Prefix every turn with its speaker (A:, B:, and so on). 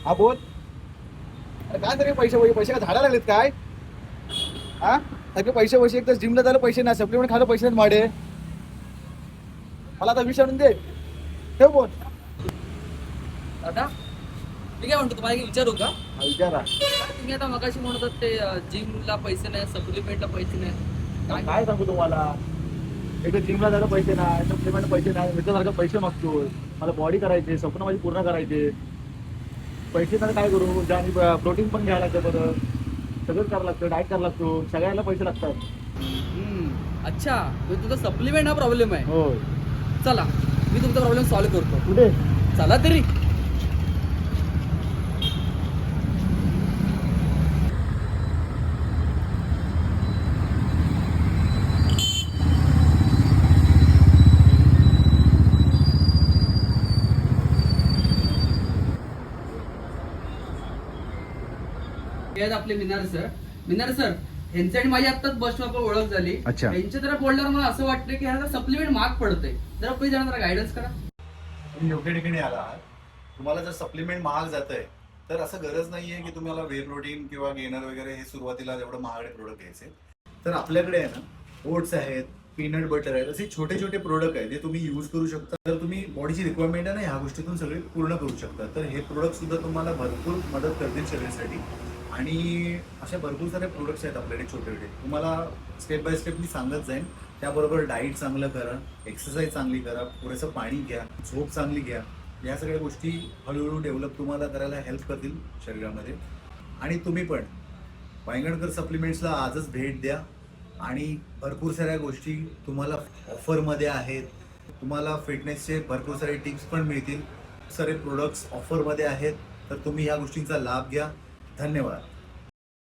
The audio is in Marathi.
A: हा बोल. अरे काय तरी पैसे पैसे काय झाडा लागलेत काय? हा सगळे पैसे एक तर जिमला जायला पैसे नाही, सप्लिमेंट खायला पैसे नाहीत माडे. मला आता विचारून दे. ठेव फोन.
B: दादा मी काय म्हणतो तुम्हाला एक विचारू का?
A: हा, विचारा.
B: तुम्ही आता मगाशी म्हणत होत ते जिमला पैसे नाही, सप्लिमेंटला पैसे नाही.
A: काय सांगू तुम्हाला, एक तर जिमला जायला पैसे नाही, सप्लिमेंट पैसे नाही, मित्रासारखं पैसे मागतोय. मला बॉडी करायचे, स्वप्न माझी पूर्ण करायचे. पैसे नाही काय करू, आणि प्रोटीन पण घ्यायला लागतं, परत सगळं करावं लागतं, डाएट करावं लागतो, सगळ्याला पैसे लागतात.
B: अच्छा म्हणजे तुझा सप्लिमेंट हा प्रॉब्लेम आहे.
A: हो.
B: चला मी तुमचा प्रॉब्लेम सॉल्व्ह करतो.
A: कुठे?
B: चला तरी. हे आहेत आपले मिनार सर ह्यांची आणि माझी आत्ताच बस स्टॉपवर ओळख झाली.
A: अच्छा.
B: यांच्या जरा बोलल्यावर मला असं वाटतं की ह्याला सप्लिमेंट महाग पडतंय. जरा प्लीज जरा गायडन्स करा.
C: तुम्ही योग्य ठिकाणी आला आहात. तुम्हाला जर सप्लिमेंट महाग जात आहे तर असं गरज नाहीये की तुम्हाला वे प्रोटीन किंवा गेनर वगैरे हे सुरुवातीला एवढं महागडे प्रोडक्ट घ्यायचे. तर आपल्याकडे आहे ना ओट्स आहेत, पीनट बटर आहेत, असे छोटे छोटे प्रोडक्ट आहेत जे तुम्ही यूज करू शकता. तर तुम्ही बॉडीची रिक्वायरमेंट आहे ना ह्या गोष्टीतून सगळे पूर्ण करू शकता. तर हे प्रोडक्ट सुद्धा तुम्हाला भरपूर मदत करतील शरीरासाठी. आणि अशा भरपूर सारे प्रोडक्ट्स आहेत आपल्याकडे छोटे छोटे. तुम्हाला स्टेप बाय स्टेप मी सांगत जाईन. त्याबरोबर डाईट चांगलं करा, एक्सरसाइज चांगली करा, पुरेसं पाणी घ्या, झोप चांगली घ्या. या सगळ्या गोष्टी हळूहळू डेव्हलप तुम्हाला करायला हेल्प करतील शरीरामध्ये. आणि तुम्ही पण वांगणकर सप्लिमेंट्सला आजच भेट द्या. आणि भरपूर साऱ्या गोष्टी तुम्हाला ऑफरमध्ये आहेत. तुम्हाला फिटनेसचे भरपूर सारे टिप्स पण मिळतील. सारे प्रोडक्ट्स ऑफरमध्ये आहेत. तर तुम्ही ह्या गोष्टींचा लाभ घ्या. धन्यवाद.